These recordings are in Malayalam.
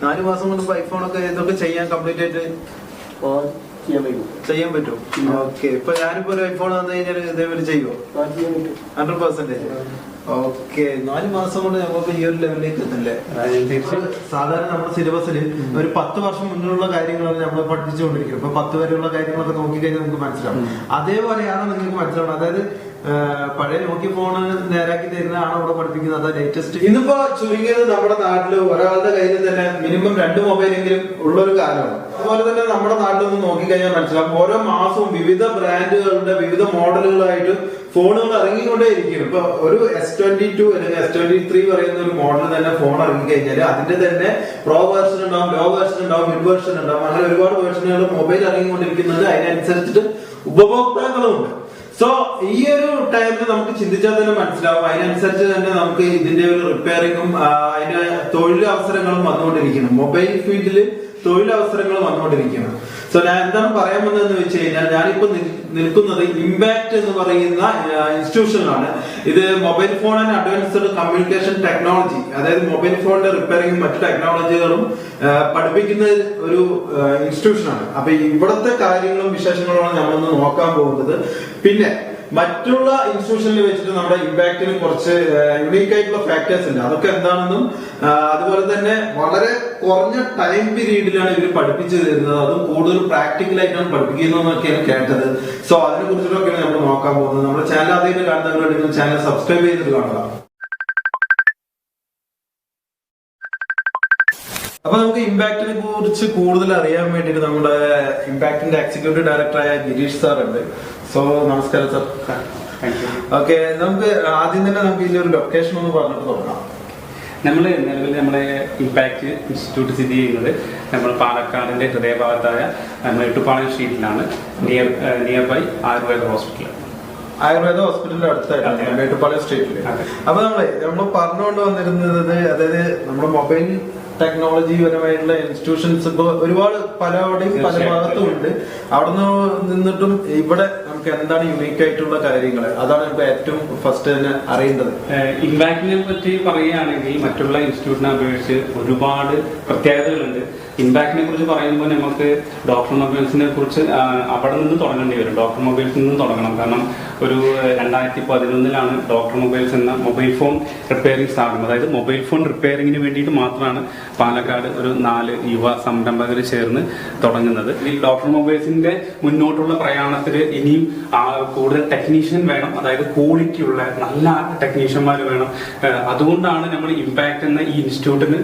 4 മാസം കൊണ്ട് ഐഫോണൊക്കെ ഇതൊക്കെ ചെയ്യാൻ കംപ്ലീറ്റ് ആയിട്ട് ചെയ്യാൻ പറ്റും. ഓക്കെ, ഇപ്പൊ ഞാനിപ്പോ ഒരു ഐഫോൺ വന്നു കഴിഞ്ഞാൽ ഇതേപോലെ ചെയ്യുമോ? 100%. ഓക്കെ, 4 മാസം കൊണ്ട് നമുക്ക് ഈ ഒരു ലെവലിലേക്ക് എത്തില്ലേ? സാധാരണ നമ്മുടെ സിലബസിൽ ഒരു 10 വർഷം മുന്നിലുള്ള കാര്യങ്ങളാണ് നമ്മൾ പഠിപ്പിച്ചുകൊണ്ടിരിക്കുന്നത്. ഇപ്പൊ 10 വരെയുള്ള കാര്യങ്ങളൊക്കെ നോക്കിക്കഴിഞ്ഞാൽ നമുക്ക് മനസ്സിലാവും. അതേപോലെയാണ് നിങ്ങൾക്ക് മനസ്സിലാവുന്നത്. അതായത് പഴയ നോക്കിയ ഫോണ് നേരാക്കി തരുന്നതാണ് അവിടെ പഠിപ്പിക്കുന്നത്. അതാ ലേറ്റസ്റ്റ്. ഇന്നിപ്പോ ചുരുങ്ങിയത് നമ്മുടെ നാട്ടില് ഒരാളുടെ കയ്യിൽ തന്നെ മിനിമം 2 മൊബൈലെങ്കിലും ഉള്ളൊരു കാലമാണ്. അതുപോലെ തന്നെ നമ്മുടെ നാട്ടിലൊന്ന് നോക്കിക്കഴിഞ്ഞാൽ മനസ്സിലാവും, ഓരോ മാസവും വിവിധ ബ്രാൻഡുകളുടെ വിവിധ മോഡലുകളായിട്ട് ഫോണുകൾ ഇറങ്ങിക്കൊണ്ടേ ഇരിക്കുന്നു. ഇപ്പൊ ഒരു S22 അല്ലെങ്കിൽ S23 പറയുന്ന ഒരു മോഡൽ തന്നെ ഫോൺ ഇറങ്ങിക്കഴിഞ്ഞാൽ അതിന്റെ തന്നെ പ്രോ വേർഷൻ ഉണ്ടാവും, ലോ വേർഷൻ ഉണ്ടാവും, മിഡ് വേർഷൻ ഉണ്ടാവും. അങ്ങനെ ഒരുപാട് വേർഷനുകൾ മൊബൈൽ ഇറങ്ങിക്കൊണ്ടിരിക്കുന്നത്. അതിനനുസരിച്ചിട്ട് ഉപഭോക്താക്കളും ഉണ്ട്. സോ ഈ ഒരു ടൈമിൽ നമുക്ക് ചിന്തിച്ചാൽ തന്നെ മനസ്സിലാവും, അതിനനുസരിച്ച് തന്നെ നമുക്ക് ഇതിന്റെ ഒരു റിപ്പയറിങ്ങും അതിന്റെ തൊഴിലവസരങ്ങളും വന്നുകൊണ്ടിരിക്കുന്നു. മൊബൈൽ ഫീൽഡിൽ തൊഴിലവസരങ്ങൾ വന്നുകൊണ്ടിരിക്കുകയാണ്. സോ ഞാൻ എന്താണ് പറയാൻ വന്നതെന്ന് വെച്ച് കഴിഞ്ഞാൽ, ഞാനിപ്പോ നിൽക്കുന്നത് ഇമ്പാക്ട് എന്ന് പറയുന്ന ഇൻസ്റ്റിറ്റ്യൂഷനിലാണ്. ഇത് mobile phone and advanced communication technology, അതായത് മൊബൈൽ ഫോണിന്റെ റിപ്പയറിംഗും മറ്റു ടെക്നോളജികളും പഠിപ്പിക്കുന്ന ഒരു ഇൻസ്റ്റിറ്റ്യൂഷനാണ്. അപ്പൊ ഇവിടുത്തെ കാര്യങ്ങളും വിശേഷങ്ങളുമാണ് നമ്മളൊന്ന് നോക്കാൻ പോകുന്നത്. പിന്നെ മറ്റുള്ള ഇൻസ്റ്റിറ്റ്യൂഷനിൽ വെച്ചിട്ട് നമ്മുടെ ഇമ്പാക്റ്റിന് കുറച്ച് യുണീക്ക് ആയിട്ടുള്ള ഫാക്ടേഴ്സ് ഉണ്ട്. അതൊക്കെ എന്താണെന്നും അതുപോലെ തന്നെ വളരെ കുറഞ്ഞ ടൈം പീരീഡിലാണ് ഇവർ പഠിപ്പിച്ചു തരുന്നത്. അതും കൂടുതൽ പ്രാക്ടിക്കൽ ആയിട്ടാണ് പഠിപ്പിക്കുന്നതെന്നൊക്കെയാണ് കേട്ടത്. സോ അതിനെ കുറിച്ചിട്ടൊക്കെയാണ് നമ്മൾ നോക്കാൻ പോകുന്നത്. നമ്മുടെ ചാനൽ ആദ്യമായിട്ട് കാണുന്നവരുണ്ടെങ്കിൽ ചാനൽ സബ്സ്ക്രൈബ് ചെയ്തിട്ട് കാണുക. അപ്പൊ നമുക്ക് ഇമ്പാക്റ്റിനെ കുറിച്ച് കൂടുതൽ അറിയാൻ വേണ്ടിയിട്ട് നമ്മുടെ ഇമ്പാക്റ്റിന്റെ എക്സിക്യൂട്ടീവ് ഡയറക്ടറായ ഗിരീഷ് സാർ ഉണ്ട്. സോ നമസ്കാരം സാർ. ഓക്കെ, നമുക്ക് ആദ്യം തന്നെ നമുക്ക് ഇതിന്റെ ഒരു ലൊക്കേഷൻ ഒന്ന് പറഞ്ഞിട്ട് തുടങ്ങാം. നിലവിൽ നമ്മുടെ ഇമ്പാക്ട് ഇൻസ്റ്റിറ്റ്യൂട്ട് സ്ഥിതി ചെയ്യുന്നത് നമ്മൾ പാലക്കാടിന്റെ ഹൃദയഭാഗത്തായ മേട്ടുപ്പാളയം സ്ട്രീറ്റിലാണ്, nearby ayurveda hospital. Ayurveda ഹോസ്പിറ്റലിന്റെ അടുത്തായിട്ട് മേട്ടുപ്പാളയം സ്ട്രീറ്റില്. അപ്പൊ നമ്മൾ പറഞ്ഞുകൊണ്ട് വന്നിരുന്നത്, അതായത് നമ്മുടെ മൊബൈൽ ടെക്നോളജി പരമായിട്ടുള്ള ഇൻസ്റ്റിറ്റ്യൂഷൻസ് ഇപ്പൊ ഒരുപാട് പലവിടെയും പല ഭാഗത്തും ഉണ്ട്. അവിടെ നിന്നിട്ടും ഇവിടെ നമുക്ക് എന്താണ് യുണീക്ക് ആയിട്ടുള്ള കാര്യങ്ങൾ, അതാണ് ഇപ്പൊ ഏറ്റവും ഫസ്റ്റ് തന്നെ അറിയേണ്ടത്. ഇമ്പാക്റ്റിനെ പറ്റി പറയുകയാണെങ്കിൽ മറ്റുള്ള ഇൻസ്റ്റിറ്റ്യൂട്ടിനെ അപേക്ഷിച്ച് ഒരുപാട് പ്രത്യേകതകളുണ്ട്. ഇമ്പാക്റ്റിനെ കുറിച്ച് പറയുമ്പോൾ നമുക്ക് ഡോക്ടർ മൊബൈൽസിനെ കുറിച്ച് അവിടെ നിന്ന് തുടങ്ങേണ്ടി വരും. ഡോക്ടർ മൊബൈൽസിൽ നിന്ന് തുടങ്ങണം. കാരണം ഒരു 2011 ഡോക്ടർ മൊബൈൽസ് എന്ന മൊബൈൽ ഫോൺ റിപ്പയറിംഗ് സ്ഥാപനം, അതായത് മൊബൈൽ ഫോൺ റിപ്പയറിംഗിന് വേണ്ടിയിട്ട് മാത്രമാണ് പാലക്കാട് ഒരു 4 യുവ സംരംഭകർ ചേർന്ന് തുടങ്ങുന്നത്. ഈ ഡോക്ടർ മൊബൈൽസിന്റെ മുന്നോട്ടുള്ള പ്രയാണത്തിൽ ഇനിയും കൂടുതൽ ടെക്നീഷ്യൻ വേണം, അതായത് ക്വാളിറ്റി ഉള്ള നല്ല ടെക്നീഷ്യന്മാർ വേണം. അതുകൊണ്ടാണ് നമ്മൾ ഇമ്പാക്ട് എന്ന ഈ ഇൻസ്റ്റിറ്റ്യൂട്ടിന്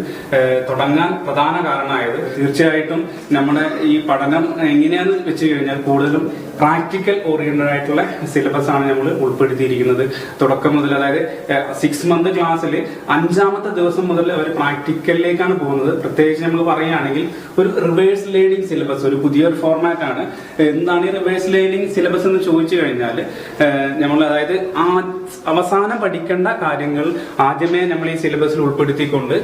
തുടങ്ങാൻ പ്രധാന കാരണമായത്. തീർച്ചയായിട്ടും നമ്മുടെ ഈ പഠനം എങ്ങനെയാന്ന് വെച്ച് കഴിഞ്ഞാൽ കൂടുതലും പ്രാക്ടിക്കൽ ഓറിയന്റഡ് ആയിട്ടുള്ള സിലബസ് ആണ് നമ്മൾ ഉൾപ്പെടുത്തിയിരിക്കുന്നത്. തുടക്കം മുതൽ, അതായത് 6 മന്ത് ക്ലാസ്സിൽ 5ാമത്തെ ദിവസം മുതൽ അവർ പ്രാക്ടിക്കലിലേക്കാണ് പോകുന്നത്. പ്രത്യേകിച്ച് നമ്മൾ പറയുകയാണെങ്കിൽ ഒരു റിവേഴ്സ് ലേണിംഗ് സിലബസ്, ഒരു പുതിയൊരു ഫോർമാറ്റ് ആണ്. എന്താണ് ഈ റിവേഴ്സ് ലേണിംഗ് സിലബസ് എന്ന് ചോദിച്ചു കഴിഞ്ഞാൽ, നമ്മൾ അതായത് അവസാനം പഠിക്കേണ്ട കാര്യങ്ങൾ ആദ്യമേ നമ്മൾ ഈ സിലബസിൽ ഉൾപ്പെടുത്തിക്കൊണ്ട്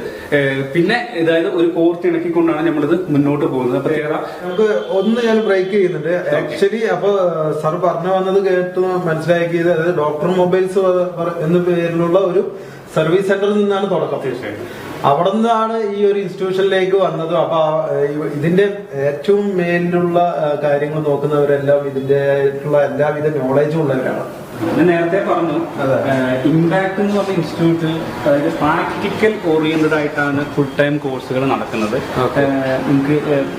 പിന്നെ അതായത് ഒരു കോർത്ത് ഇണക്കിക്കൊണ്ടാണ് നമ്മളിത് മുന്നോട്ട് പോകുന്നത്. പ്രത്യേകത നമുക്ക് ഒന്ന് ഞാൻ ബ്രേക്ക് ചെയ്യുന്നുണ്ട്. ആക്ച്വലി അപ്പൊ സാർ പറഞ്ഞു വന്നത് കേട്ട് മനസ്സിലാക്കിയത്, അതായത് ഡോക്ടർ മൊബൈൽസ് എന്ന പേരിലുള്ള ഒരു സർവീസ് സെന്ററിൽ നിന്നാണ് തുടക്കം. തീർച്ചയായിട്ടും അവിടെ നിന്നാണ് ഈ ഒരു ഇൻസ്റ്റിറ്റ്യൂഷനിലേക്ക് വന്നത്. അപ്പൊ ഇതിന്റെ ഏറ്റവും മേലിലുള്ള കാര്യങ്ങൾ നോക്കുന്നവരെല്ലാം ഇതിന്റെ എല്ലാവിധ നോളജും ഉള്ളവരാണ്. ഞാൻ നേരത്തെ പറഞ്ഞു, ഇമ്പാക്ട് എന്ന് പറഞ്ഞ ഇൻസ്റ്റിറ്റ്യൂട്ടിൽ അതായത് പ്രാക്ടിക്കൽ ഓറിയന്റഡ് ആയിട്ടാണ് ഫുൾ ടൈം കോഴ്സുകൾ നടക്കുന്നത്. നിങ്ങൾക്ക്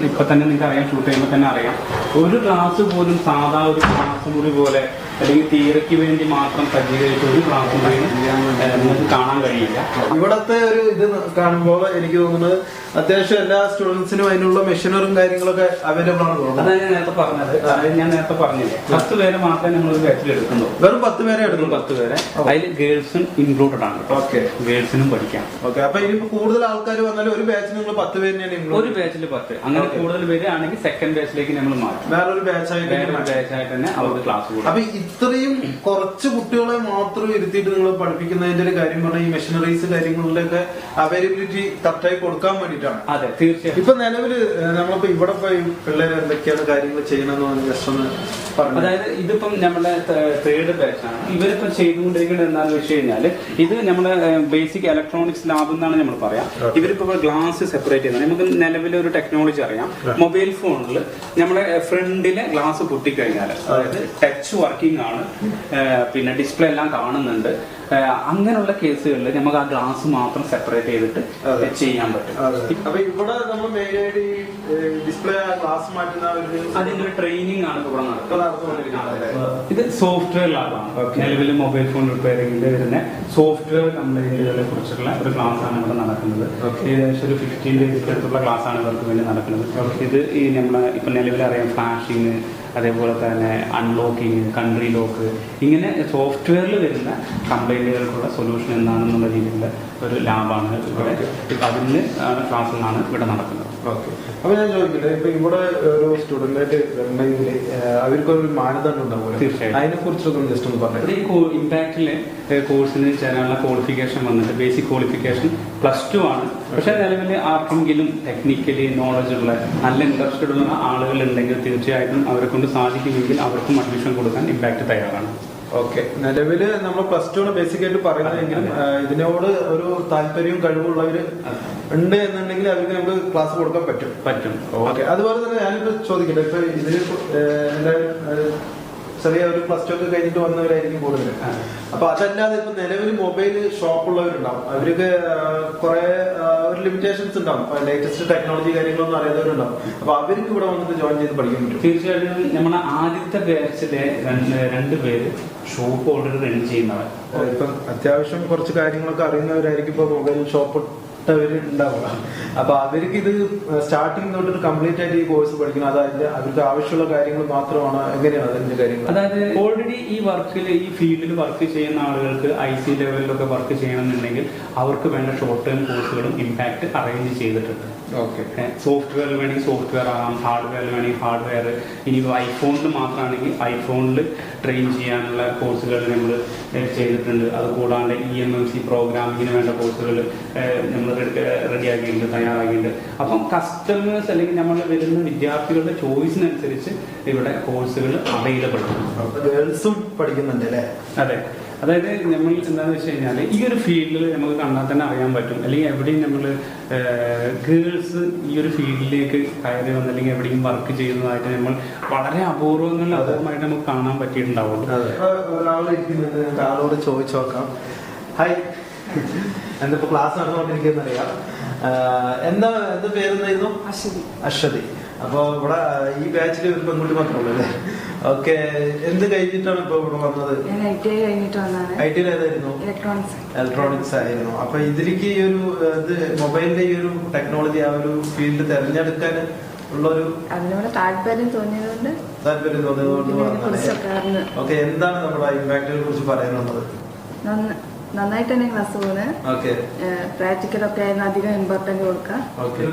ഇപ്പൊ തന്നെ നിങ്ങൾക്ക് അറിയാം, ഷൂട്ട് ചെയ്യുമ്പോൾ തന്നെ അറിയാം, ഒരു ക്ലാസ് പോലും സാധാ ഒരു ക്ലാസ് മുറി പോലെ അല്ലെങ്കിൽ തിയറിക്ക് വേണ്ടി മാത്രം സജ്ജീകരിച്ച ഒരു ക്ലാസ് മുറിയും നിങ്ങൾക്ക് കാണാൻ കഴിയില്ല. ഇവിടത്തെ ഒരു ഇത് കാണുമ്പോൾ എനിക്ക് തോന്നുന്നത് അത്യാവശ്യം എല്ലാ സ്റ്റുഡൻസിനും അതിനുള്ള മെഷീനറും കാര്യങ്ങളൊക്കെ അവൈലബിൾ ആണ് തോന്നുന്നത്. അതാണ് ഞാൻ നേരത്തെ പറഞ്ഞത്. ഞാൻ നേരത്തെ പറഞ്ഞില്ലേ, 10 പേരെ മാത്രമേ നമ്മൾ ഒരു ബാച്ചിൽ എടുക്കുന്നുള്ളൂ. വെറും 10 പേരെ എടുക്കുന്നു. 10 പേരെ, അതിൽ ഗേൾസും ഇൻക്ലൂഡഡ് ആണ്. ഓക്കെ, ഗേൾസിനും പഠിക്കാം. ഓക്കെ, അപ്പൊ ഇനി കൂടുതൽ ആൾക്കാർ വന്നാലും ഒരു ബാച്ചിൽ നിങ്ങൾ 10 പേര്, ഒരു ബാച്ചിൽ 10, അങ്ങനെ കൂടുതൽ പേര് ആണെങ്കിൽ സെക്കൻഡ് ബാച്ചിലേക്ക് നമ്മൾ മാറ്റും. വേറൊരു ബാച്ചായിട്ട് തന്നെ അവർക്ക് ക്ലാസ് കൊടുക്കും. അപ്പൊ ഇത്രയും കുറച്ച് കുട്ടികളെ മാത്രം ഇരുത്തിയിട്ട് നിങ്ങൾ പഠിപ്പിക്കുന്നതിന്റെ ഒരു കാര്യം പറഞ്ഞാൽ ഈ മെഷീനറീസ് കാര്യങ്ങളിലൊക്കെ അവൈലബിലിറ്റി കറക്റ്റായി കൊടുക്കാൻ വേണ്ടിയിട്ടാണ്. അതെ, തീർച്ചയായും. ഇപ്പൊ നിലവില് നമ്മളിപ്പോ ഇവിടെ പോയി പിള്ളേർ എന്തൊക്കെയാണ് കാര്യങ്ങൾ ചെയ്യണമെന്ന് ജസ്റ്റ് ഒന്ന് പറഞ്ഞു. അതായത് ഇതിപ്പം നമ്മുടെ 3rd ബാച്ചാണ്. ഇവരിപ്പോ ചെയ്തുകൊണ്ടിരിക്കുന്നത് എന്താണെന്ന് വെച്ച് കഴിഞ്ഞാല് ഇത് നമ്മുടെ ബേസിക് ഇലക്ട്രോണിക്സ് ലാബ് എന്നാണ് നമ്മൾ പറയാം. ഇവരിപ്പോ ഗ്ലാസ് സെപ്പറേറ്റ് ചെയ്യുന്നത്. നമുക്ക് നിലവിലെ ഒരു ടെക്നോളജി അറിയാം. മൊബൈൽ ഫോണിൽ നമ്മുടെ ഫ്രണ്ടിലെ ഗ്ലാസ് പൊട്ടിക്കഴിഞ്ഞാൽ, അതായത് ടച്ച് വർക്കിംഗ് ആണ്, പിന്നെ ഡിസ്പ്ലേ എല്ലാം കാണുന്നുണ്ട്, അങ്ങനെയുള്ള കേസുകളിൽ നമുക്ക് ആ ഗ്ലാസ് മാത്രം സെപ്പറേറ്റ് ചെയ്തിട്ട് ചെയ്യാൻ പറ്റും. അപ്പൊ ഇവിടെ നമ്മൾ മെയിനായിട്ട് ഡിസ്പ്ലേ ഗ്ലാസ് മാറ്റുന്ന അതിന്റെ ഒരു ട്രെയിനിങ് ആണ് ഇവിടെ നടക്കുന്നത്. ഇത് സോഫ്റ്റ്വെയർ ലാബാണ്. നിലവിൽ മൊബൈൽ ഫോൺ റിപ്പയറിംഗിൽ വരുന്ന സോഫ്റ്റ്വെയർ കംപ്ലൈന്റുകളെ കുറിച്ചുള്ള ഒരു ക്ലാസ് ആണ് ഇവിടെ നടക്കുന്നത്. ഏകദേശം ഒരു 15 days അടുത്തുള്ള ക്ലാസ് ആണ് ഇവർക്ക് വേണ്ടി നടക്കുന്നത്. ഇത് ഈ നമ്മളെ ഇപ്പൊ നിലവിൽ അറിയാം ഫ്ലാഷിങ്, അതേപോലെ തന്നെ അൺലോക്കിങ്, കൺട്രി ലോക്ക്, ഇങ്ങനെ സോഫ്റ്റ്വെയറിൽ വരുന്ന കംപ്ലൈന്റുകൾക്കുള്ള സൊല്യൂഷൻ എന്താണെന്നുള്ള രീതിയിലുള്ള ഒരു ലാബാണ് ഇവിടെ. അതിന് ക്ലാസ്സുകളാണ് ഇവിടെ നടക്കുന്നത്. ഓക്കെ. അപ്പൊ ഞാൻ ചോദിക്കട്ടെ, ഇപ്പൊ ഇവിടെ ഒരു സ്റ്റുഡന്റായിട്ട് വരണമെങ്കിൽ അവർക്കൊരു മാനദണ്ഡം ഉണ്ടാവും. തീർച്ചയായും. അതിനെ കുറിച്ചൊക്കെ ജസ്റ്റ് ഒന്ന് പറഞ്ഞു. ഈ ഇമ്പാക്റ്റിലെ കോഴ്സിന് ചേരാനുള്ള ക്വാളിഫിക്കേഷൻ വന്നിട്ട് ബേസിക് ക്വാളിഫിക്കേഷൻ +2 ആണ്. പക്ഷെ നിലവിൽ ആർക്കെങ്കിലും ടെക്നിക്കലി നോളജ് ഉള്ള നല്ല ഇൻട്രസ്റ്റഡ് ഉള്ള ആളുകൾ ഉണ്ടെങ്കിൽ തീർച്ചയായിട്ടും അവരെ കൊണ്ട് സാധിക്കുമെങ്കിൽ അവർക്കും അഡ്മിഷൻ കൊടുക്കാൻ ഇമ്പാക്റ്റ് തയ്യാറാണ്. ഓക്കെ. നിലവില് നമ്മൾ +2 ആണ് ബേസിക് ആയിട്ട് പറയുന്നതെങ്കിലും ഇതിനോട് ഒരു താല്പര്യവും കഴിവുള്ളവര് ഉണ്ട് എന്നുണ്ടെങ്കിൽ അവർക്ക് നമുക്ക് ക്ലാസ് കൊടുക്കാൻ പറ്റും. ഓക്കെ. അതുപോലെ തന്നെ ഞാനിപ്പോ ചോദിക്കട്ടെ, ഇപ്പൊ ഇതില് ചെറിയ ഒരു +2 ഒക്കെ കഴിഞ്ഞിട്ട് വന്നവരായിരിക്കും കൂടുതൽ. അപ്പൊ അതല്ലാതെ ഇപ്പൊ നിലവിൽ മൊബൈൽ ഷോപ്പുള്ളവരുണ്ടാവും, അവർക്ക് കുറെ ഒരു ലിമിറ്റേഷൻസ് ഉണ്ടാവും, ലേറ്റസ്റ്റ് ടെക്നോളജി കാര്യങ്ങളൊന്നും അറിയാത്തവരുണ്ടാവും. അപ്പൊ അവർക്ക് ഇവിടെ വന്നിട്ട് ജോയിൻ ചെയ്ത് പഠിക്കാൻ പറ്റും. തീർച്ചയായിട്ടും. നമ്മുടെ ആദ്യത്തെ ബാച്ചിലെ 2 പേര് ഷോപ്പ് ഓൾറെഡി റൺ ചെയ്യുന്നവർ. ഇപ്പം അത്യാവശ്യം കുറച്ച് കാര്യങ്ങളൊക്കെ അറിയുന്നവരായിരിക്കും ഇപ്പൊ മൊബൈൽ ഷോപ്പ് ഉണ്ടാവുക. അപ്പൊ അവർക്ക് ഇത് സ്റ്റാർട്ടിങ് തൊട്ട് കംപ്ലീറ്റ് ആയിട്ട് ഈ കോഴ്സ് പഠിക്കണം. അതായത് അവർക്ക് ആവശ്യമുള്ള കാര്യങ്ങൾ മാത്രമാണ്. എങ്ങനെയാണ് അതിന്റെ കാര്യങ്ങൾ? അതായത് ഓൾറെഡി ഈ വർക്കിൽ, ഈ ഫീൽഡിൽ വർക്ക് ചെയ്യുന്ന ആളുകൾക്ക് IC ലെവലിലൊക്കെ വർക്ക് ചെയ്യണമെന്നുണ്ടെങ്കിൽ അവർക്ക് വേണ്ട ഷോർട്ട് ടേം കോഴ്സുകളും ഇമ്പാക്ട് അറേഞ്ച് ചെയ്തിട്ടുണ്ട്. ഓക്കെ. സോഫ്റ്റ്വെയർ വേണമെങ്കിൽ സോഫ്റ്റ്വെയർ ആകാം, ഹാർഡ്വെയർ വേണമെങ്കിൽ ഹാർഡ്വെയർ. ഇനി ഐഫോണിൽ മാത്രമാണെങ്കിൽ ഐഫോണിൽ ട്രെയിൻ ചെയ്യാനുള്ള കോഴ്സുകൾ നമ്മൾ ചെയ്തിട്ടുണ്ട്. അതുകൂടാണ്ട് EMMC പ്രോഗ്രാമിങ്ങിന് വേണ്ട കോഴ്സുകൾ നമ്മൾ റെഡിയാക്കിയിട്ടുണ്ട്, തയ്യാറാക്കിയിട്ടുണ്ട്. അപ്പം കസ്റ്റമേഴ്സ് അല്ലെങ്കിൽ നമ്മൾ വരുന്ന വിദ്യാർത്ഥികളുടെ ചോയ്സിനനുസരിച്ച് ഇവിടെ കോഴ്സുകൾ അവൈലബിൾ ആണ്. ഗേൾസും പഠിക്കുന്നുണ്ട് അല്ലേ? അതെ. അതായത് നമ്മൾ എന്താണെന്ന് വെച്ച് കഴിഞ്ഞാൽ ഈ ഒരു ഫീൽഡിൽ നമുക്ക് കണ്ടാൽ തന്നെ അറിയാൻ പറ്റും, അല്ലെങ്കിൽ എവിടെയും നമ്മൾ ഗേൾസ് ഈ ഒരു ഫീൽഡിലേക്ക് കയറി വന്ന് അല്ലെങ്കിൽ എവിടെയും വർക്ക് ചെയ്യുന്നതായിട്ട് നമ്മൾ വളരെ അപൂർവമായിട്ട് നമുക്ക് കാണാൻ പറ്റിയിട്ടുണ്ടാവുള്ളൂ. ഒരാളോട് ചോദിച്ചു നോക്കാം. ഹായ്, എന്തിപ്പോ ക്ലാസ് നടന്നുകൊണ്ടിരിക്കുന്ന അറിയാം. എന്താ പേരെന്നായിരുന്നു? അശ്വതി. അപ്പൊ ഇവിടെ ഈ ബാച്ചിൽ ഒരു പെൺകുട്ടി മാത്രമേ അല്ലേ? ഓക്കെ. എന്ത് കഴിഞ്ഞിട്ടാണ് ഇപ്പൊ ഇവിടെ വന്നത്? ITI ഏതായിരുന്നു? ഇലക്ട്രോണിക്സ് ആയിരുന്നു. അപ്പൊ ഇതിലേക്ക് ഈ ഒരു മൊബൈലിന്റെ ഈ ഒരു ടെക്നോളജി ആ ഒരു ഫീൽഡ് തെരഞ്ഞെടുക്കാൻ ഉള്ളൊരു താല്പര്യം തോന്നിയതുകൊണ്ട് ഓക്കെ. എന്താണ് നമ്മുടെ ഇമ്പാക്റ്റിനെ കുറിച്ച് പറയാനുള്ളത്? നന്നായിട്ട് തന്നെ ക്ലാസ് പോകുന്നത്. പ്രാക്ടിക്കലൊക്കെ അധികം ഇമ്പോർട്ടന്റ് കൊടുക്കാം.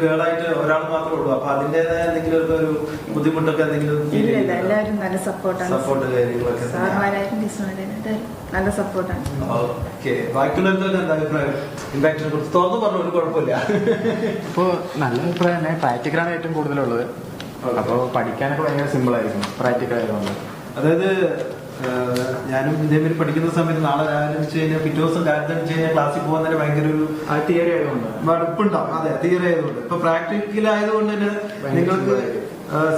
ഗേളായിട്ട് ഒരാൾ മാത്രമേ ഉള്ളൂ. അപ്പൊ അതിന്റേതായ എന്തെങ്കിലും ഒരു ബുദ്ധിമുട്ടൊക്കെ എന്തെങ്കിലും? ഇല്ല, എല്ലാവരും നല്ല സപ്പോർട്ടാണ്. സപ്പോർട്ട് കാര്യങ്ങളൊക്കെ സാർമാരായിട്ടും ടീച്ചർമാരായിട്ടും നല്ല സപ്പോർട്ടാണ്. ഓക്കെ. ബാക്കിയുള്ളവർക്ക് എന്താ അഭിപ്രായം? ഇമ്പാക്റ്റിനെ കുറിച്ച് തുറന്നു പറഞ്ഞു, ഒരു കുഴപ്പമില്ല. ഇപ്പൊ നല്ല അഭിപ്രായം തന്നെ. പ്രാക്ടിക്കലാണ് ഏറ്റവും കൂടുതലുള്ളത്. അപ്പോൾ പഠിക്കാനൊക്കെ ഭയങ്കര സിമ്പിൾ ആയിരിക്കും പ്രാക്ടിക്കൽ ആയതുകൊണ്ട്. അതായത് ഞാനും ഇതേമാതിരി പഠിക്കുന്ന സമയത്ത് നാളെ രാവിലെ വെച്ച് കഴിഞ്ഞാൽ പിറ്റേ ദിവസം രാവിലെ വെച്ച് കഴിഞ്ഞാൽ ക്ലാസ്സിൽ പോകുന്നതിന് ഭയങ്കര ഒരു തിയറി ആയതുകൊണ്ട് മടുപ്പുണ്ടാവും. അതെ, തിയറി ആയതുകൊണ്ട്. ഇപ്പൊ പ്രാക്ടിക്കൽ ആയതുകൊണ്ട് തന്നെ നിങ്ങൾക്ക്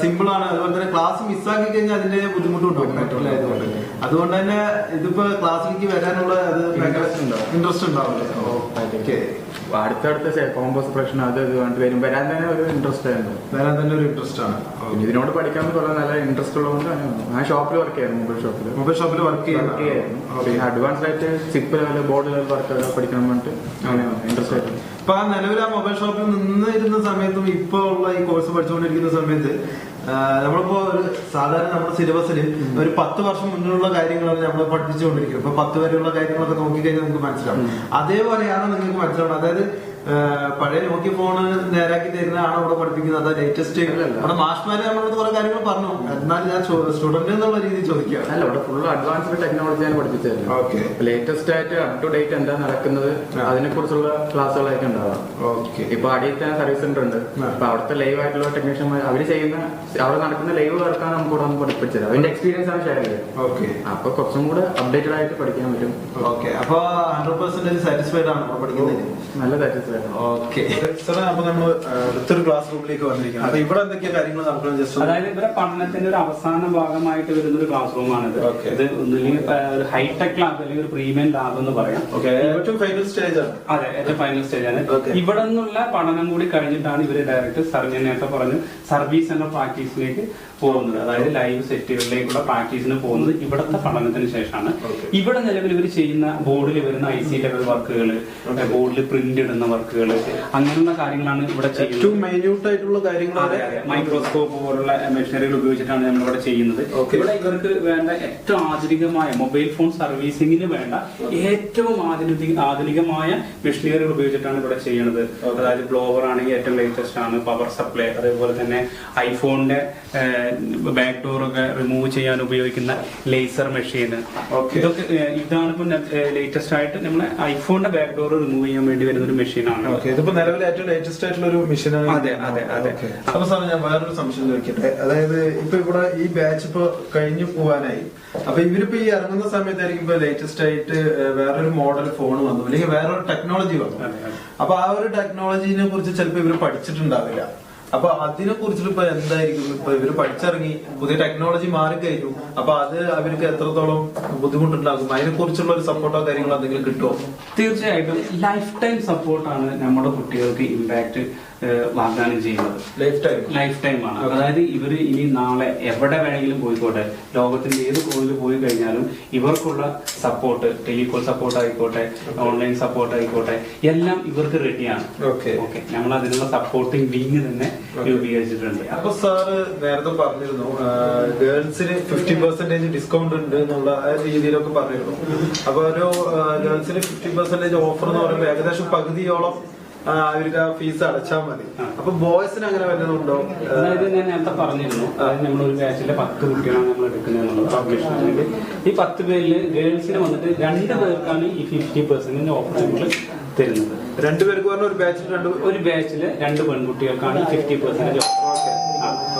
സിമ്പിൾ ആണ്. അതുപോലെ തന്നെ ക്ലാസ് മിസ്സാക്കി കഴിഞ്ഞാൽ അതിന്റെ ബുദ്ധിമുട്ടുണ്ടാവും പ്രാക്ടിക്കൽ ആയതുകൊണ്ട്. അതുകൊണ്ട് തന്നെ ഇതിപ്പോ ക്ലാസ്സിലേക്ക് വരാനുള്ള അത് ഇൻട്രസ്റ്റ് ഉണ്ടാവില്ലേ? ഓക്കെ. അടുത്തടുത്ത കോമ്പോസ് പ്രശ്നം അത് വരും വരാൻ തന്നെ ഒരു ഇൻട്രസ്റ്റ് ആയിരുന്നു. വരാൻ തന്നെ ഒരു ഇൻട്രസ്റ്റ് ആണ്. ഇതിനോട് പഠിക്കാൻ കുറെ നല്ല ഇൻട്രസ്റ്റ് ഉള്ളതുകൊണ്ട് ഞാൻ ഷോപ്പിൽ വർക്ക് ചെയ്യായിരുന്നു. മൊബൈൽ ഷോപ്പിൽ വർക്ക് ചെയ്യായിരുന്നു. അഡ്വാൻസ് ആയിട്ട് chip level, board level work പഠിക്കണം പറഞ്ഞിട്ട് ഇൻട്രസ്റ്റ് ആയിരുന്നു. ഇപ്പൊ ആ നിലവിൽ ആ മൊബൈൽ ഷോപ്പിൽ നിന്നിരുന്ന സമയത്തും ഇപ്പൊ ഉള്ള ഈ കോഴ്സ് പഠിച്ചുകൊണ്ടിരിക്കുന്ന സമയത്ത് നമ്മളിപ്പോ ഒരു സാധാരണ നമ്മുടെ സിലബസിൽ ഒരു 10 വർഷം മുന്നിലുള്ള കാര്യങ്ങളാണ് നമ്മൾ പഠിപ്പിച്ചുകൊണ്ടിരിക്കുന്നത്. ഇപ്പൊ 10 വരെയുള്ള കാര്യങ്ങളൊക്കെ നോക്കിക്കഴിഞ്ഞാൽ നമുക്ക് മനസ്സിലാവും. അതേപോലെയാണ് നിങ്ങൾക്ക് മനസ്സിലാവുന്നത്. അതായത് പഴയ നോക്കിയ ഫോണ് നേരാക്കി തരുന്നതാണ് അവിടെ പഠിപ്പിക്കുന്നത്, അത് ലേറ്റസ്റ്റ് അവിടെ മാഷ്മാര് നമ്മളോട് കുറെ കാര്യങ്ങൾ പറഞ്ഞു. എന്നാൽ ഞാൻ സ്റ്റുഡന്റ് എന്നുള്ള രീതിയിൽ ചോദിക്കുക. അല്ല, ഇവിടെ ഫുൾ അഡ്വാൻസ്ഡ് ടെക്നോളജിയാണ് പഠിപ്പിച്ചത്. ഓക്കെ, ലേറ്റസ്റ്റ് ആയിട്ട് അപ് ടു ഡേറ്റ് എന്താ നടക്കുന്നത് അതിനെ കുറിച്ചുള്ള ക്ലാസ്സുകളായിരിക്കും ഉണ്ടാവാം. ഓക്കെ, ഇപ്പൊ അടിയിൽ തന്നെ സർവീസ് സെന്റർ ഉണ്ട്. അപ്പൊ അവിടുത്തെ ലൈവ് ആയിട്ടുള്ള ടെക്നീഷ്യന്മാർ അവിടെ നടക്കുന്ന ലൈവ് വർക്കാണ് നമുക്ക് ഇവിടെ ഒന്ന് പഠിപ്പിച്ചത്. അതിന്റെ എക്സ്പീരിയൻസ് ആണ് ഷെയർ ചെയ്തത്. ഓക്കെ, അപ്പൊ കുറച്ചും കൂടെ അപ്ഡേറ്റഡ് ആയിട്ട് പഠിക്കാൻ പറ്റും. ഓക്കെ, അപ്പൊ 100% സാറ്റിസ്ഫൈഡ് ആണ് പഠിക്കുന്നത്? നല്ല സാറ്റിസ്ഫൈഡ്. ഓക്കെ സാറേ, അപ്പൊ നമ്മൾ അടുത്തൊരു ക്ലാസ് റൂമിലേക്ക് വന്നിരിക്കുന്നത്. അപ്പൊ ഇവിടെ എന്തൊക്കെയാ കാര്യങ്ങൾ നടക്കണം? ജസ്റ്റ് അതായത് ഇവരെ പഠനത്തിന്റെ ഒരു അവസാന ഭാഗമായിട്ട് വരുന്ന ഒരു ക്ലാസ് റൂമാണിത്. ഇത് ഒന്നുമില്ലെങ്കിൽ ഒരു ഹൈടെക് ലാബ് അല്ലെങ്കിൽ ഒരു പ്രീമിയം ലാബ് എന്ന് പറയാം. ഏറ്റവും ഫൈനൽ സ്റ്റേജ് ആണ്. അതെ, ഏറ്റവും ഫൈനൽ സ്റ്റേജ് ആണ്. ഇവിടെ നിന്നുള്ള പഠനം കൂടി കഴിഞ്ഞിട്ടാണ് ഇവര് ഡയറക്റ്റ് ഞാൻ നേരത്തെ പറഞ്ഞു സർവീസ് എന്ന പ്രാക്ടീസിലേക്ക് പോകുന്നത്. അതായത് ലൈവ് സെറ്റുകളിലേക്കുള്ള പ്രാക്ടീസിന് പോകുന്നത് ഇവിടുത്തെ പഠനത്തിന് ശേഷമാണ്. ഇവിടെ നിലവിൽ ഇവർ ചെയ്യുന്ന ബോർഡിൽ വരുന്ന IC ലെവൽ വർക്കുകൾ, ബോർഡിൽ പ്രിന്റ് ഇടുന്ന വർക്കുകൾ, അങ്ങനെയുള്ള കാര്യങ്ങളാണ് ഇവിടെ ചെയ്യുന്നത്. ഏറ്റവും മൈന്യൂട്ട് ആയിട്ടുള്ള കാര്യങ്ങൾ മൈക്രോസ്കോപ്പ് പോലുള്ള മെഷീനറികൾ ഉപയോഗിച്ചിട്ടാണ് നമ്മൾ ഇവിടെ ചെയ്യുന്നത്. ഇവിടെ ഇവർക്ക് വേണ്ട ഏറ്റവും ആധുനികമായ മൊബൈൽ ഫോൺ സർവീസിംഗിന് വേണ്ട ഏറ്റവും ആധുനികമായ മെഷീനറികൾ ഉപയോഗിച്ചിട്ടാണ് ഇവിടെ ചെയ്യുന്നത്. അതായത് ബ്ലോവർ ആണെങ്കിൽ ഏറ്റവും ലേറ്റസ്റ്റ് ആണ്, പവർ സപ്ലൈ, അതേപോലെ തന്നെ ഐഫോണിന്റെ ബാക്ക് ഡോർ ഒക്കെ റിമൂവ് ചെയ്യാൻ ഉപയോഗിക്കുന്ന ലേസർ മെഷീൻ, ഇതൊക്കെ ഇതാണ് ഇപ്പൊ ലേറ്റസ്റ്റ് ആയിട്ട് നമ്മളെ ഐഫോണിന്റെ ബാക്ക് ഡോർ റിമൂവ് ചെയ്യാൻ വേണ്ടി വരുന്ന ഒരു മെഷീനാണ്. ഇതിപ്പോ നിലവിൽ ഏറ്റവും ലേറ്റസ്റ്റ് ആയിട്ടുള്ള ഒരു മെഷീനാണ്. അതെ അതെ അതെ. അപ്പൊ സാർ, ഞാൻ വേറൊരു സംശയം ചോദിക്കട്ടെ. അതായത് ഇപ്പൊ ഇവിടെ ഈ ബാച്ച് ഇപ്പൊ കഴിഞ്ഞു പോവാനായി. അപ്പൊ ഇവരിപ്പോ ഈ ഇറങ്ങുന്ന സമയത്തായിരിക്കും ഇപ്പൊ ലേറ്റസ്റ്റ് ആയിട്ട് വേറൊരു മോഡൽ ഫോൺ വന്നു, അല്ലെങ്കിൽ വേറൊരു ടെക്നോളജി വന്നു. അപ്പൊ ആ ഒരു ടെക്നോളജിനെ കുറിച്ച് ചിലപ്പോ ഇവർ പഠിച്ചിട്ടുണ്ടാവില്ല. അപ്പൊ അതിനെ കുറിച്ചിട്ട് ഇപ്പൊ എന്തായിരിക്കും? ഇപ്പൊ ഇവര് പഠിച്ചിറങ്ങി, പുതിയ ടെക്നോളജി മാറിക്കഴിഞ്ഞു. അപ്പൊ അത് അവർക്ക് എത്രത്തോളം ബുദ്ധിമുട്ടുണ്ടാകും? അതിനെ കുറിച്ചുള്ള ഒരു സപ്പോർട്ടോ കാര്യങ്ങളോ എന്തെങ്കിലും കിട്ടുമോ? തീർച്ചയായിട്ടും ലൈഫ് ടൈം സപ്പോർട്ടാണ് നമ്മുടെ കുട്ടികൾക്ക് ഇമ്പാക്ട് വാഗ്ദാനം ചെയ്യുന്നത്. ലൈഫ് ടൈം ആണ്. അതായത് ഇവർ ഇനി നാളെ എവിടെ വേണമെങ്കിലും പോയിക്കോട്ടെ, ലോകത്തിന്റെ ഏത് കോണിൽ പോയി കഴിഞ്ഞാലും ഇവർക്കുള്ള സപ്പോർട്ട്, ടെലികോൾ സപ്പോർട്ട് ആയിക്കോട്ടെ, ഓൺലൈൻ സപ്പോർട്ട് ആയിക്കോട്ടെ, എല്ലാം ഇവർക്ക് റെഡിയാണ്. ഓക്കെ, നമ്മൾ അതിനുള്ള സപ്പോർട്ടിംഗ് വിങ് തന്നെ രൂപീകരിച്ചിട്ടുണ്ട്. അപ്പൊ സാറ് നേരത്തെ പറഞ്ഞിരുന്നു ഗേൾസിന് 50% ഡിസ്കൗണ്ട് ഉണ്ട് എന്നുള്ള രീതിയിലൊക്കെ പറഞ്ഞിരുന്നു. അപ്പൊ ഒരു ഗേൾസിന് 50% ഓഫർ എന്ന് പറയുമ്പോൾ ഏകദേശം പകുതിയോളം അവർക്ക് ആ ഫീസ് അടച്ചാൽ മതി. അപ്പൊ ബോയ്സിന് അങ്ങനെ വല്ലതുണ്ടോ? അതായത് ഞാൻ നേരത്തെ പറഞ്ഞിരുന്നു, അതായത് നമ്മൾ ഒരു ബാച്ചിലെ 10 കുട്ടികളാണ് നമ്മൾ എടുക്കുന്നത്. ഈ 10 പേരില് ഗേൾസിന് വന്നിട്ട് 2 പേർക്കാണ് ഈ 50% ഓഫർ നമ്മൾ തരുന്നത്. 2 പേർക്ക് പറഞ്ഞ ഒരു ബാച്ചില് 2 പെൺകുട്ടികൾക്കാണ് 50% ഓഫർ.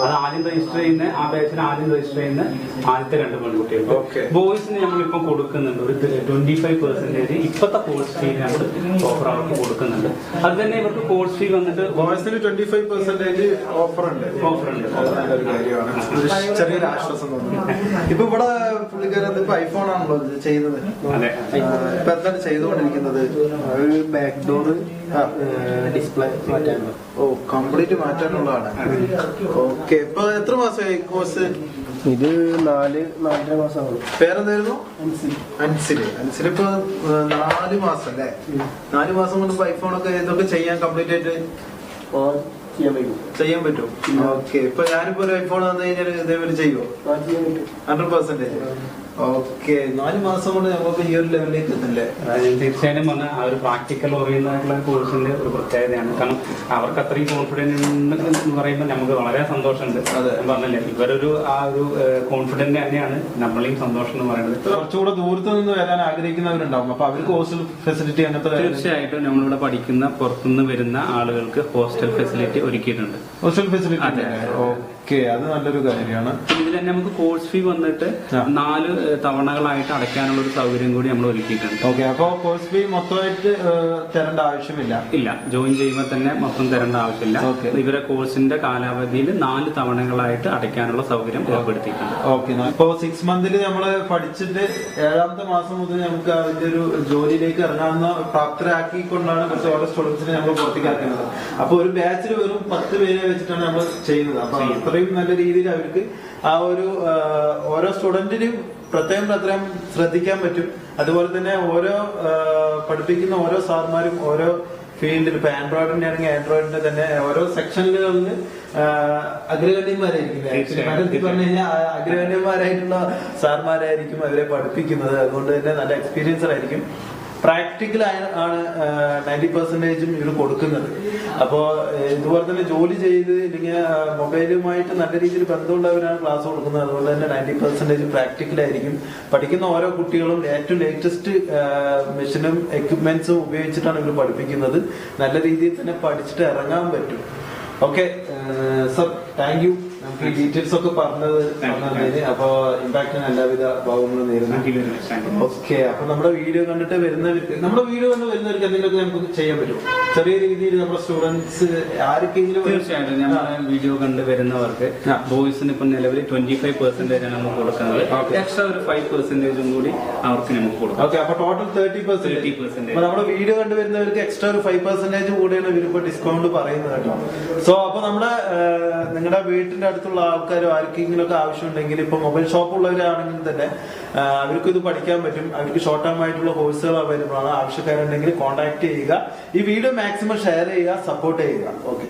അത് ആദ്യം രജിസ്റ്റർ ചെയ്യുന്ന ആ ബാച്ചിൽ ആദ്യം രജിസ്റ്റർ ചെയ്യുന്ന ആദ്യത്തെ 2 പെൺകുട്ടികൾക്ക്. ബോയ്സിന് നമ്മളിപ്പം കൊടുക്കുന്നുണ്ട് ഒരു 25% ഇപ്പത്തെ കോഴ്സ് ഫീ നമ്മൾ ഓഫർ അവർക്ക് കൊടുക്കുന്നുണ്ട്. അത് തന്നെ ഇവർക്ക് കോഴ്സ് ഫീ വന്നിട്ട് ബോയ്സിന് 25% ഓഫർ ഉണ്ട്. ചെറിയൊരു ആശ്വാസം തോന്നുന്നു. ഇപ്പൊ ഇവിടെ പുള്ളിക്കാരൻ ഇപ്പൊ ഐഫോൺ ആണല്ലോ ചെയ്യുന്നത്. ഇപ്പൊ എന്താണ് ചെയ്തുകൊണ്ടിരിക്കുന്നത്? ബാക്ക് ഡോർ ഡിസ്പ്ലേ മാറ്റാനുള്ള. കംപ്ലീറ്റ് മാറ്റാനുള്ളതാണ്. ഓക്കെ, ഇപ്പൊ എത്ര മാസമായി കോഴ്സ്? ഇത് 4-4.5 മാസമാണ്. പേരെന്തായിരുന്നു? അൻസിൽ. ഇപ്പൊ 4 മാസം അല്ലേ? 4 മാസം കൊണ്ട് ഐഫോണൊക്കെ ഇതൊക്കെ ചെയ്യാൻ കംപ്ലീറ്റ് ആയിട്ട് ചെയ്യാൻ പറ്റും. ഓക്കെ, ഇപ്പൊ ഞാനിപ്പോ ഒരു ഐഫോൺ വന്നു കഴിഞ്ഞാൽ ഇതേപോലെ ചെയ്യുമോ? 100%. ഓക്കെ, 4 മാസം കൊണ്ട് നമുക്ക് ഈ ഒരു ലെവലിലേക്ക് എത്തില്ലേ? തീർച്ചയായും പറഞ്ഞാൽ ആ ഒരു പ്രാക്ടിക്കൽ ഓറിയന്റായിട്ടുള്ള കോഴ്സിന്റെ ഒരു പ്രത്യേകതയാണ്. കാരണം അവർക്ക് അത്രയും കോൺഫിഡൻസ് എന്ന് പറയുമ്പോൾ നമുക്ക് വളരെ സന്തോഷമുണ്ട്. പറഞ്ഞല്ലേ, ഇവരൊരു ആ ഒരു കോൺഫിഡന്റ് തന്നെയാണ് നമ്മളെയും സന്തോഷം എന്ന് പറയുന്നത്. കുറച്ചുകൂടെ ദൂരത്ത് നിന്ന് വരാൻ ആഗ്രഹിക്കുന്നവരുണ്ടാവും. അപ്പൊ അവർക്ക് ഹോസ്റ്റൽ ഫെസിലിറ്റി അങ്ങനത്തെ? തീർച്ചയായിട്ടും നമ്മളിവിടെ പഠിക്കുന്ന പുറത്തുനിന്ന് വരുന്ന ആളുകൾക്ക് ഹോസ്റ്റൽ ഫെസിലിറ്റി ഒരുക്കിയിട്ടുണ്ട്. ഹോസ്റ്റൽ ഫെസിലിറ്റി, ഓക്കെ, അത് നല്ലൊരു കാര്യമാണ്. ഇതിൽ തന്നെ നമുക്ക് കോഴ്സ് ഫീ വന്നിട്ട് 4 തവണകളായിട്ട് അടയ്ക്കാനുള്ള ഒരു സൗകര്യം കൂടി നമ്മൾ ഒരുക്കിയിട്ടുണ്ട്. ഓക്കെ, അപ്പൊ കോഴ്സ് ഫീ മൊത്തമായിട്ട് തരേണ്ട ആവശ്യമില്ല? ഇല്ല, ജോയിൻ ചെയ്യുമ്പോൾ തന്നെ മൊത്തം തരേണ്ട ആവശ്യമില്ല. ഇവരെ കോഴ്സിന്റെ കാലാവധിയിൽ 4 തവണകളായിട്ട് അടയ്ക്കാനുള്ള സൗകര്യം ഏർപ്പെടുത്തിയിട്ടുണ്ട്. ഓക്കെ, ഇപ്പോ 6 മന്തിൽ നമ്മള് പഠിച്ചിട്ട് 7ാമത്തെ മാസം മുതൽ നമുക്ക് അതിന്റെ ഒരു ജോലിയിലേക്ക് ഇറങ്ങാവുന്ന പ്രാപ്തരാക്കിക്കൊണ്ടാണ് കുറച്ച് ഓരോ സ്റ്റുഡൻസിനെ നമ്മൾ പുറത്തേക്ക് ഇറക്കുന്നത്. അപ്പൊ ഒരു ബാച്ചിൽ വെറും 10 പേരെ വെച്ചിട്ടാണ് നമ്മൾ ചെയ്യുന്നത്. അപ്പൊ അത്രയും നല്ല രീതിയിൽ അവർക്ക് ആ ഒരു ഓരോ സ്റ്റുഡന്റിനും പ്രത്യേകം ശ്രദ്ധിക്കാൻ പറ്റും. അതുപോലെ തന്നെ ഓരോ പഠിപ്പിക്കുന്ന ഓരോ സാർമാരും ഓരോ ഫീൽഡിൽ, ഇപ്പൊ ആൻഡ്രോയിഡിന്റെ ആണെങ്കിൽ ആൻഡ്രോയിഡിന്റെ തന്നെ ഓരോ സെക്ഷനുകളിൽ അഗ്രഗണ്യന്മാരായിരിക്കും. പറഞ്ഞു കഴിഞ്ഞാൽ അഗ്രഗണ്യന്മാരായിട്ടുള്ള സാർമാരായിരിക്കും അവരെ പഠിപ്പിക്കുന്നത്. അതുകൊണ്ട് തന്നെ നല്ല എക്സ്പീരിയൻസ് ആയിരിക്കും. പ്രാക്ടിക്കൽ ആണ് 90% ഇവർ കൊടുക്കുന്നത്. അപ്പോൾ ഇതുപോലെ തന്നെ ജോലി ചെയ്ത് ഇല്ലെങ്കിൽ മൊബൈലുമായിട്ട് നല്ല രീതിയിൽ ബന്ധമുള്ളവരാണ് ക്ലാസ് കൊടുക്കുന്നത്. അതുകൊണ്ട് തന്നെ 90% പ്രാക്ടിക്കൽ ആയിരിക്കും. പഠിക്കുന്ന ഓരോ കുട്ടികളും ഏറ്റവും ലേറ്റസ്റ്റ് മെഷീനും എക്യുപ്മെന്റ്സും ഉപയോഗിച്ചിട്ടാണ് ഇവർ പഠിപ്പിക്കുന്നത്. നല്ല രീതിയിൽ തന്നെ പഠിച്ചിട്ട് ഇറങ്ങാൻ പറ്റും. Okay sir, thank you. നമുക്ക് ഈ ഡീറ്റെയിൽസ് ഒക്കെ പറഞ്ഞത്. അപ്പൊ ഇമ്പാക്ടിന് എല്ലാവിധ ഭാവങ്ങളും നേരുന്നു. ഓക്കെ, അപ്പൊ നമ്മുടെ വീഡിയോ കണ്ടിട്ട് വരുന്നവർക്ക് എന്തെങ്കിലുമൊക്കെ നമുക്ക് ചെയ്യാൻ പറ്റും. ചെറിയ രീതിയിൽ നമ്മുടെ സ്റ്റുഡൻസ് ആർക്കെങ്കിലും തീർച്ചയായിട്ടും നമ്മുടെ വീഡിയോ കണ്ട് വരുന്നവർക്ക് ബോയ്സിന് ഇപ്പൊ നിലവിൽ 25% ആണ് നമുക്ക് കൊടുക്കുന്നത്. എക്സ്ട്രാ ഒരു 5% കൂടി അവർക്ക് നമുക്ക് കൊടുക്കാം. ഓക്കെ, അപ്പൊ ടോട്ടൽ 30%. നമ്മുടെ വീഡിയോ കണ്ട് വരുന്നവർക്ക് എക്സ്ട്രാ ഒരു 5% കൂടിയാണ് ഇവരിപ്പോ ഡിസ്കൗണ്ട് പറയുന്നത് കേട്ടോ. സോ അപ്പൊ നമ്മുടെ നിങ്ങളുടെ വീട്ടിന്റെ അടുത്തുള്ള ആൾക്കാരോ ആർക്കെങ്കിലും ഒക്കെ ആവശ്യമുണ്ടെങ്കിൽ ഇപ്പൊ മൊബൈൽ ഷോപ്പ് ഉള്ളവരാണെങ്കിൽ തന്നെ അവർക്ക് ഇത് പഠിക്കാൻ പറ്റും. അവർക്ക് ഷോർട്ട് ടേം ആയിട്ടുള്ള കോഴ്സുകൾ അവൈലബിൾ ആണ്. ആവശ്യക്കാരുണ്ടെങ്കിൽ കോൺടാക്ട് ചെയ്യുക. ഈ വീഡിയോ മാക്സിമം ഷെയർ ചെയ്യുക, സപ്പോർട്ട് ചെയ്യുക. ഓക്കെ.